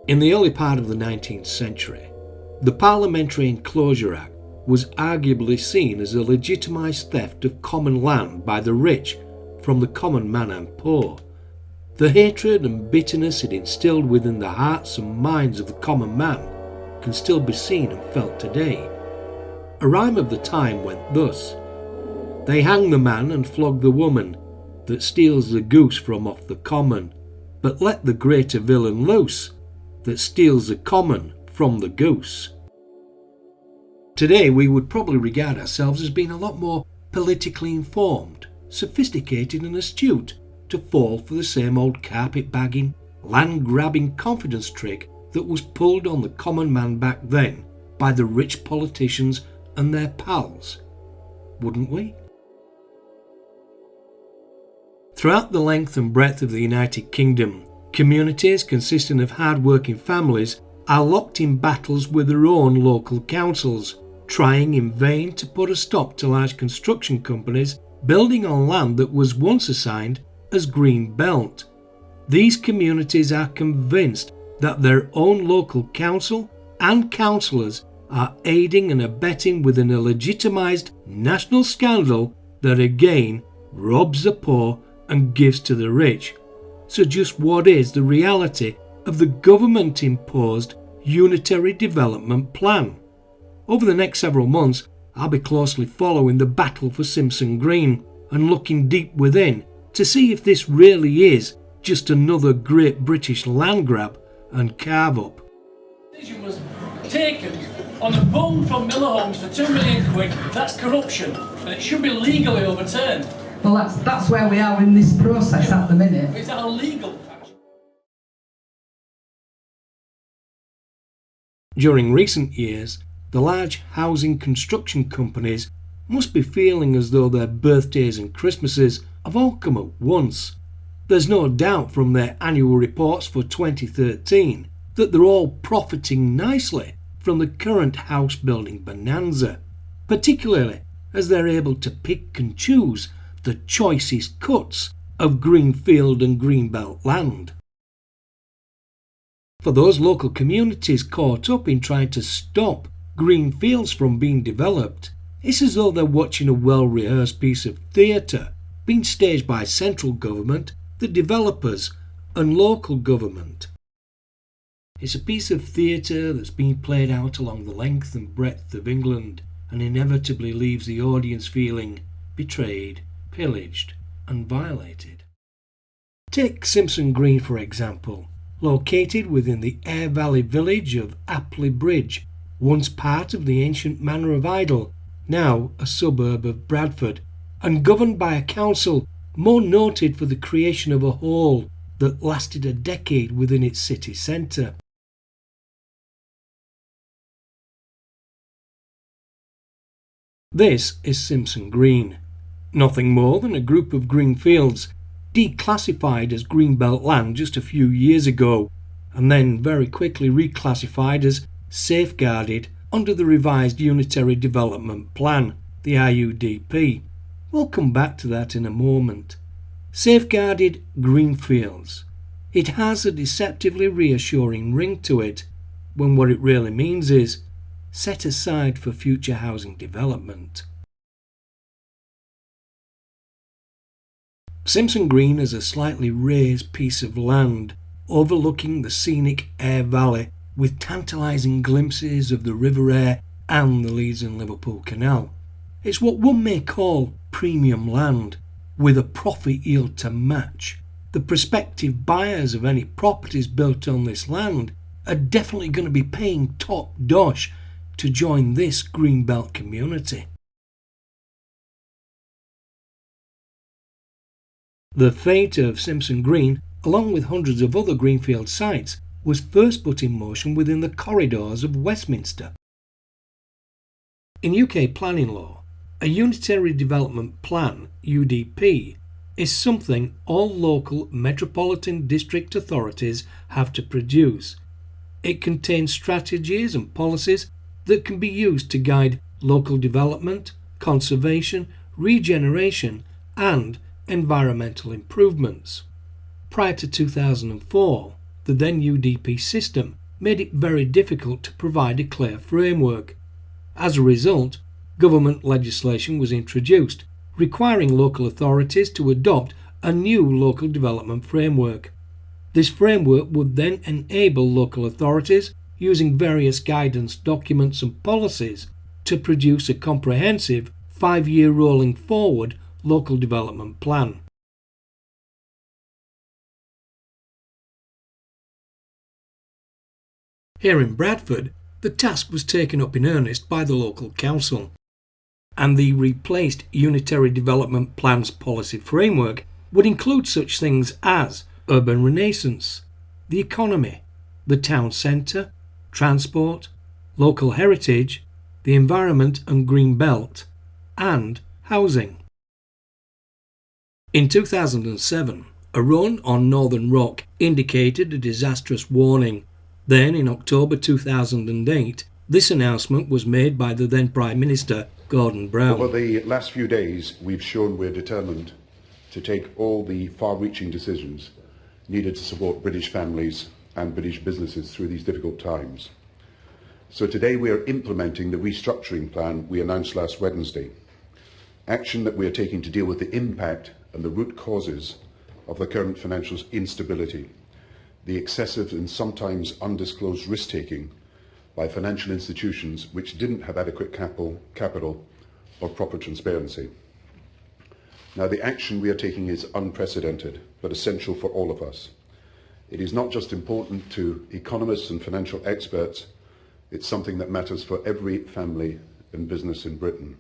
In the early part of the 19th century, the Parliamentary Enclosure Act was arguably seen as a legitimised theft of common land by the rich from the common man and poor. The hatred and bitterness it instilled within the hearts and minds of the common man can still be seen and felt today. A rhyme of the time went thus: "They hang the man and flog the woman that steals the goose from off the common, but let the greater villain loose that steals the common from the goose." Today we would probably regard ourselves as being a lot more politically informed, sophisticated and astute to fall for the same old carpet-bagging, land-grabbing confidence trick that was pulled on the common man back then by the rich politicians and their pals, wouldn't we? Throughout the length and breadth of the United Kingdom, communities consisting of hard-working families are locked in battles with their own local councils, trying in vain to put a stop to large construction companies building on land that was once assigned as Green Belt. These communities are convinced that their own local council and councillors are aiding and abetting within a legitimised national scandal that again robs the poor and gives to the rich. So just what is the reality of the government-imposed Unitary Development Plan? Over the next several months, I'll be closely following the battle for Simpson Green and looking deep within to see if this really is just another great British land grab and carve-up. The decision was taken on a bung from Miller Homes for £2 million. That's corruption, and it should be legally overturned. Well, that's where we are in this process at the minute. Is that illegal? During recent years, the large housing construction companies must be feeling as though their birthdays and Christmases have all come at once. There's no doubt from their annual reports for 2013 that they're all profiting nicely from the current house building bonanza, particularly as they're able to pick and choose the choicest cuts of Greenfield and Greenbelt land. For those local communities caught up in trying to stop green fields from being developed, it's as though they're watching a well-rehearsed piece of theatre being staged by central government, the developers and local government. It's a piece of theatre that's being played out along the length and breadth of England and inevitably leaves the audience feeling betrayed, pillaged and violated. Take Simpson Green for example, located within the Aire Valley village of Apley Bridge, once part of the ancient manor of Idle, now a suburb of Bradford, and governed by a council more noted for the creation of a hall that lasted a decade within its city centre. This is Simpson Green, nothing more than a group of green fields declassified as Greenbelt land just a few years ago, and then very quickly reclassified as safeguarded under the revised Unitary Development Plan, the IUDP. We'll come back to that in a moment. Safeguarded greenfields. It has a deceptively reassuring ring to it, when what it really means is set aside for future housing development. Simpson Green is a slightly raised piece of land overlooking the scenic Aire Valley with tantalising glimpses of the River Aire and the Leeds and Liverpool Canal. It's what one may call premium land, with a profit yield to match. The prospective buyers of any properties built on this land are definitely going to be paying top dosh to join this Greenbelt community. The fate of Simpson Green, along with hundreds of other greenfield sites, was first put in motion within the corridors of Westminster. In UK planning law, a Unitary Development Plan, UDP, is something all local metropolitan district authorities have to produce. It contains strategies and policies that can be used to guide local development, conservation, regeneration and environmental improvements. Prior to 2004, The then UDP system made it very difficult to provide a clear framework. As a result, government legislation was introduced, requiring local authorities to adopt a new local development framework. This framework would then enable local authorities, using various guidance documents and policies, to produce a comprehensive 5-year rolling forward local development plan. Here in Bradford, the task was taken up in earnest by the local council, and the replaced Unitary Development Plans policy framework would include such things as urban renaissance, the economy, the town centre, transport, local heritage, the environment and green belt, and housing. In 2007, a run on Northern Rock indicated a disastrous warning. Then, in October 2008, this announcement was made by the then Prime Minister, Gordon Brown. Over the last few days, we've shown we're determined to take all the far-reaching decisions needed to support British families and British businesses through these difficult times. So today we are implementing the restructuring plan we announced last Wednesday, action that we are taking to deal with the impact and the root causes of the current financial instability, the excessive and sometimes undisclosed risk-taking by financial institutions which didn't have adequate capital or proper transparency. Now, the action we are taking is unprecedented, but essential for all of us. It is not just important to economists and financial experts, it's something that matters for every family and business in Britain.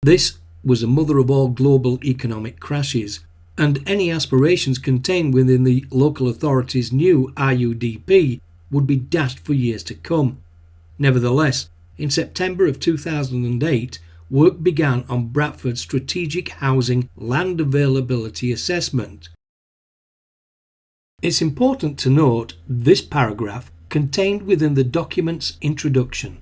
This was the mother of all global economic crashes, and any aspirations contained within the local authority's new IUDP would be dashed for years to come. Nevertheless, in September of 2008, work began on Bradford's Strategic Housing Land Availability Assessment. It's important to note this paragraph contained within the document's introduction.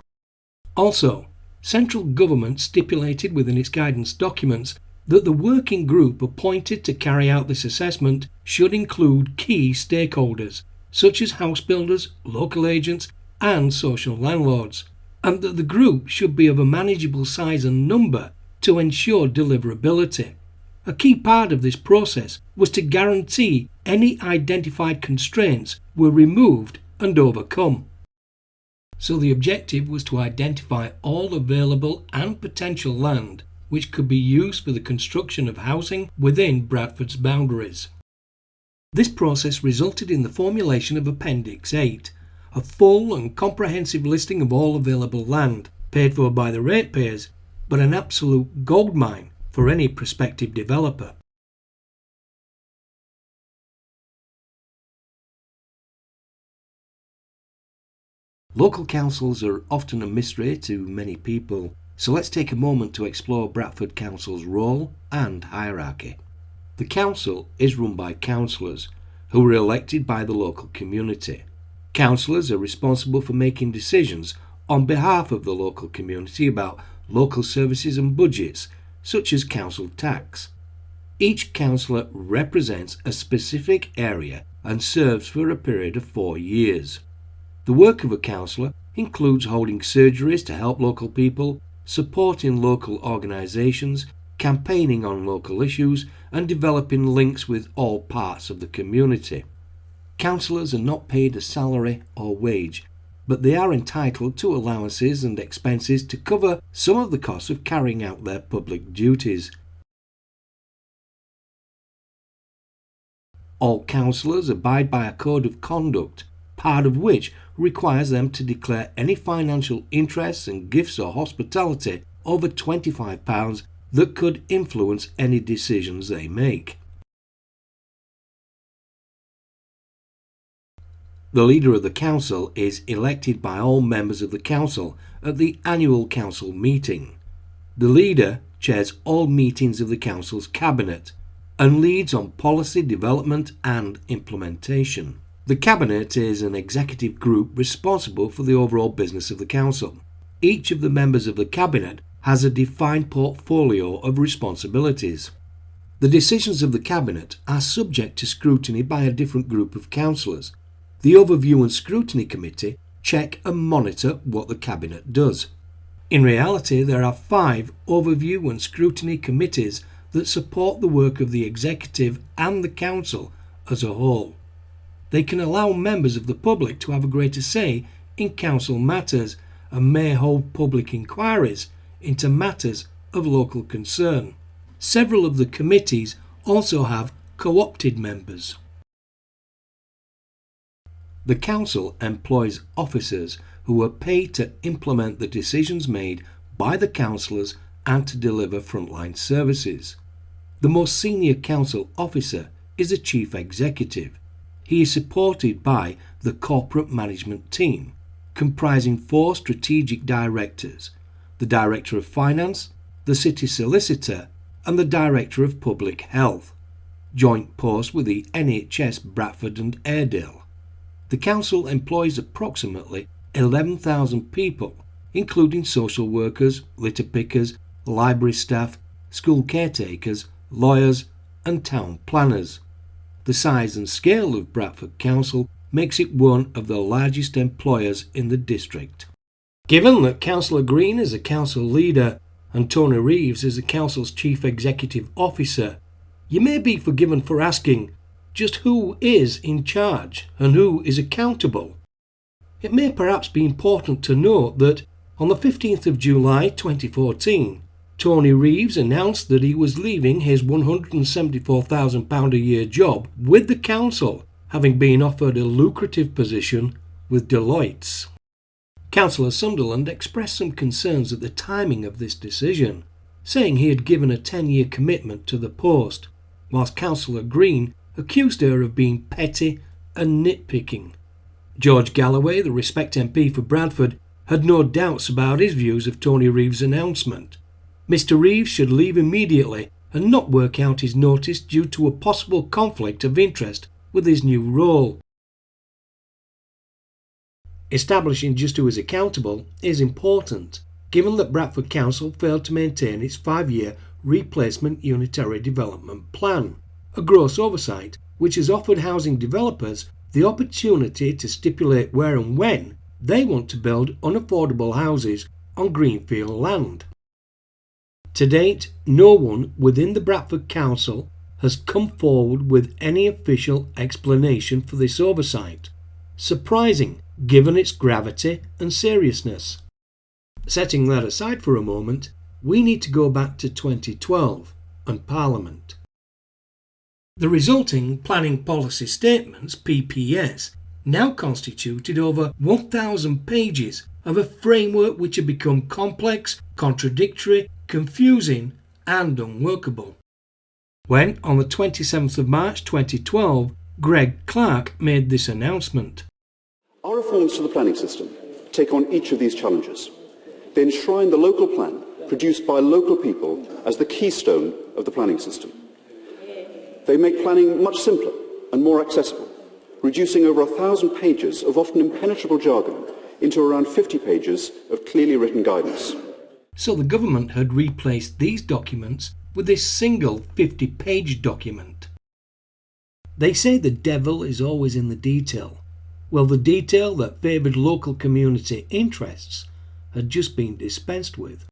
Also, central government stipulated within its guidance documents that the working group appointed to carry out this assessment should include key stakeholders, such as house builders, local agents, and social landlords, and that the group should be of a manageable size and number to ensure deliverability. A key part of this process was to guarantee any identified constraints were removed and overcome. So the objective was to identify all available and potential land which could be used for the construction of housing within Bradford's boundaries. This process resulted in the formulation of Appendix 8, a full and comprehensive listing of all available land, paid for by the ratepayers, but an absolute goldmine for any prospective developer. Local councils are often a mystery to many people, so let's take a moment to explore Bradford Council's role and hierarchy. The council is run by councillors who are elected by the local community. Councillors are responsible for making decisions on behalf of the local community about local services and budgets, such as council tax. Each councillor represents a specific area and serves for a period of 4 years. The work of a councillor includes holding surgeries to help local people, supporting local organisations, campaigning on local issues, and developing links with all parts of the community. Councillors are not paid a salary or wage, but they are entitled to allowances and expenses to cover some of the costs of carrying out their public duties. All councillors abide by a code of conduct, part of which requires them to declare any financial interests and gifts or hospitality over £25 that could influence any decisions they make. The leader of the council is elected by all members of the council at the annual council meeting. The leader chairs all meetings of the council's cabinet and leads on policy development and implementation. The cabinet is an executive group responsible for the overall business of the council. Each of the members of the cabinet has a defined portfolio of responsibilities. The decisions of the cabinet are subject to scrutiny by a different group of councillors, the Overview and Scrutiny Committee check and monitor what the Cabinet does. In reality, there are 5 Overview and Scrutiny Committees that support the work of the Executive and the Council as a whole. They can allow members of the public to have a greater say in Council matters and may hold public inquiries into matters of local concern. Several of the committees also have co-opted members. The Council employs officers who are paid to implement the decisions made by the councillors and to deliver frontline services. The most senior council officer is a chief executive. He is supported by the corporate management team, comprising 4 strategic directors: the Director of Finance, the City Solicitor, and the Director of Public Health, joint posts with the NHS Bradford and Airedale. The Council employs approximately 11,000 people, including social workers, litter pickers, library staff, school caretakers, lawyers and town planners. The size and scale of Bradford Council makes it one of the largest employers in the district. Given that Councillor Green is a council leader and Tony Reeves is the council's chief executive officer, you may be forgiven for asking just who is in charge and who is accountable. It may perhaps be important to note that on the 15th of July 2014, Tony Reeves announced that he was leaving his £174,000 a year job with the council, having been offered a lucrative position with Deloitte's. Councillor Sunderland expressed some concerns at the timing of this decision, saying he had given a 10-year commitment to the post, whilst Councillor Green accused her of being petty and nitpicking. George Galloway, the Respect MP for Bradford, had no doubts about his views of Tony Reeves' announcement. Mr. Reeves should leave immediately and not work out his notice due to a possible conflict of interest with his new role. Establishing just who is accountable is important, given that Bradford Council failed to maintain its 5-year replacement unitary development plan, a gross oversight which has offered housing developers the opportunity to stipulate where and when they want to build unaffordable houses on Greenfield land. To date, no one within the Bradford Council has come forward with any official explanation for this oversight, surprising given its gravity and seriousness. Setting that aside for a moment, we need to go back to 2012 and Parliament. The resulting Planning Policy Statements, PPS, now constituted over 1,000 pages of a framework which had become complex, contradictory, confusing and unworkable. When, on the 27th of March 2012, Greg Clark made this announcement. Our reforms to the planning system take on each of these challenges. They enshrine the local plan produced by local people as the keystone of the planning system. They make planning much simpler and more accessible, reducing over 1,000 pages of often impenetrable jargon into around 50 pages of clearly written guidance. So the government had replaced these documents with this single 50-page document. They say the devil is always in the detail. Well, the detail that favoured local community interests had just been dispensed with.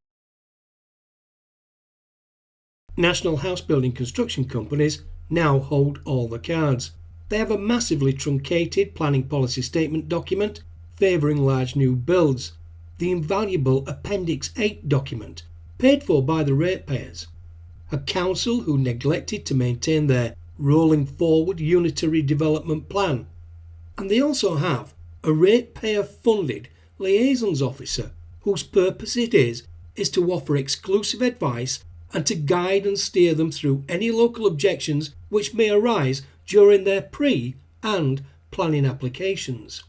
National house building construction companies now hold all the cards. They have a massively truncated planning policy statement document favouring large new builds, the invaluable Appendix 8 document paid for by the ratepayers, a council who neglected to maintain their rolling forward unitary development plan, and they also have a ratepayer funded liaisons officer whose purpose it is to offer exclusive advice and to guide and steer them through any local objections which may arise during their pre- and planning applications.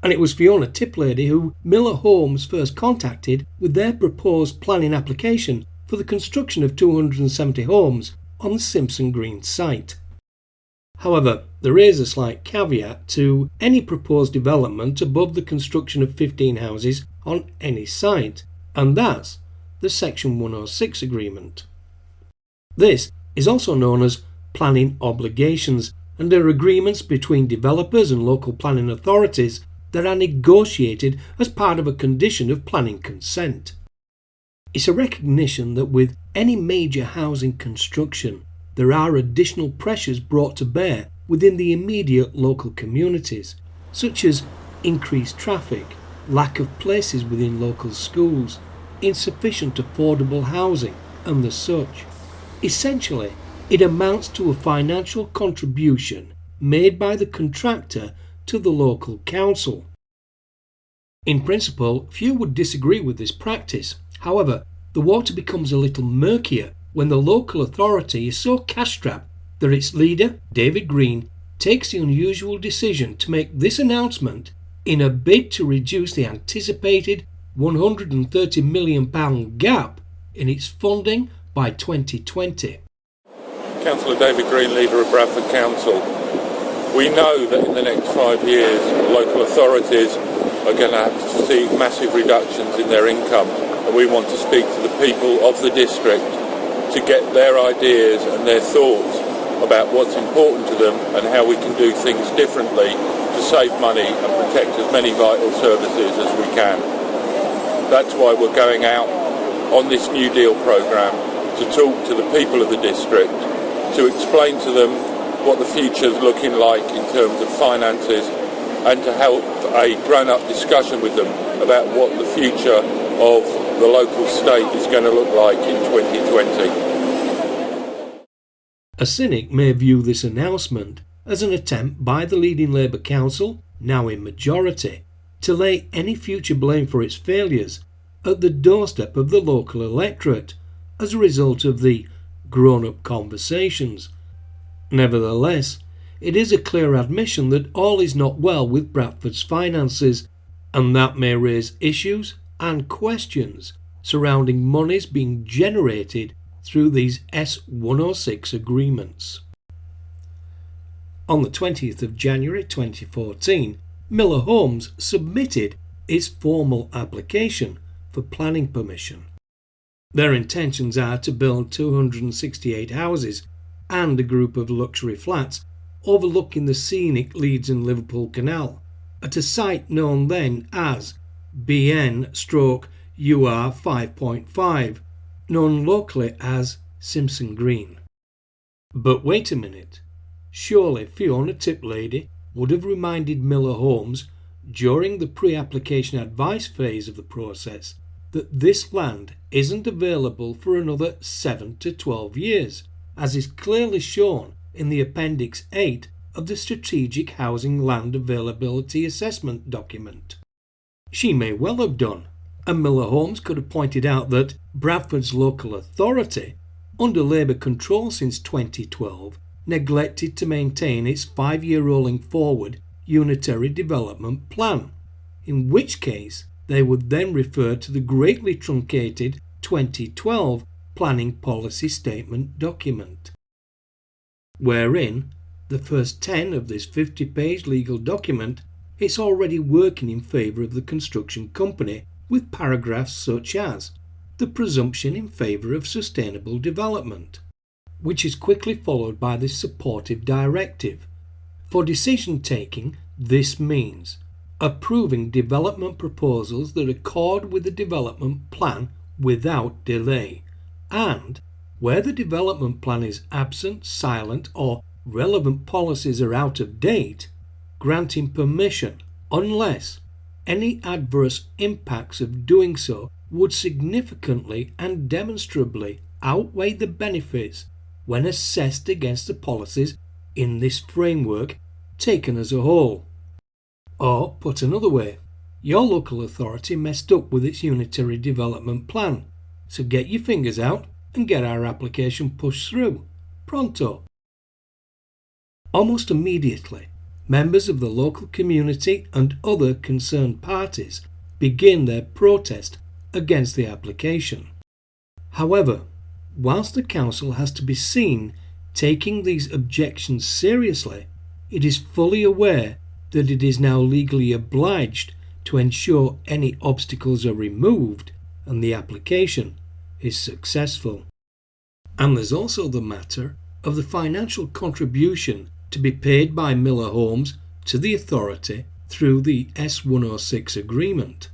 And it was Fiona Tiplady who Miller Homes first contacted with their proposed planning application for the construction of 270 homes on the Simpson Green site. However, there is a slight caveat to any proposed development above the construction of 15 houses on any site, and that's the Section 106 Agreement. This is also known as planning obligations and are agreements between developers and local planning authorities that are negotiated as part of a condition of planning consent. It's a recognition that with any major housing construction, there are additional pressures brought to bear within the immediate local communities, such as increased traffic, lack of places within local schools, insufficient affordable housing, and the such. Essentially, it amounts to a financial contribution made by the contractor to the local council. In principle, few would disagree with this practice. However, the water becomes a little murkier when the local authority is so cash-strapped that its leader, David Green, takes the unusual decision to make this announcement in a bid to reduce the anticipated £130 million gap in its funding by 2020. Councillor David Green, leader of Bradford Council. We know that in the next 5 years, local authorities are going to have to see massive reductions in their income, and we want to speak to the people of the district to get their ideas and their thoughts about what's important to them and how we can do things differently to save money and protect as many vital services as we can. That's why we're going out on this New Deal programme to talk to the people of the district, to explain to them what the future's looking like in terms of finances, and to help a grown-up discussion with them about what the future of the local state is going to look like in 2020. A cynic may view this announcement as an attempt by the leading Labour Council, now in majority, to lay any future blame for its failures at the doorstep of the local electorate as a result of the grown-up conversations. Nevertheless, it is a clear admission that all is not well with Bradford's finances, and that may raise issues and questions surrounding monies being generated through these S106 agreements. On the 20th of January 2014, Miller Homes submitted its formal application for planning permission. Their intentions are to build 268 houses and a group of luxury flats overlooking the scenic Leeds and Liverpool Canal at a site known then as BN/UR 5.5, known locally as Simpson Green. But wait a minute, surely Fiona Tiplady would have reminded Miller Homes during the pre-application advice phase of the process that this land isn't available for another 7 to 12 years, as is clearly shown in the Appendix 8 of the Strategic Housing Land Availability Assessment document. She may well have done, and Miller Homes could have pointed out that Bradford's local authority, under Labour control since 2012, neglected to maintain its 5-year rolling forward unitary development plan, in which case they would then refer to the greatly truncated 2012 Planning Policy Statement document, wherein the first 10 of this 50-page legal document it's already working in favour of the construction company with paragraphs such as the presumption in favour of sustainable development, which is quickly followed by this supportive directive. For decision taking, this means approving development proposals that accord with the development plan without delay, and where the development plan is absent, silent, or relevant policies are out of date, granting permission unless any adverse impacts of doing so would significantly and demonstrably outweigh the benefits when assessed against the policies in this framework taken as a whole. Or, put another way, your local authority messed up with its unitary development plan, so get your fingers out and get our application pushed through. Pronto. Almost immediately, members of the local community and other concerned parties begin their protest against the application. However, whilst the council has to be seen taking these objections seriously, it is fully aware that it is now legally obliged to ensure any obstacles are removed and the application is successful. And there's also the matter of the financial contribution to be paid by Miller Homes to the authority through the S106 Agreement.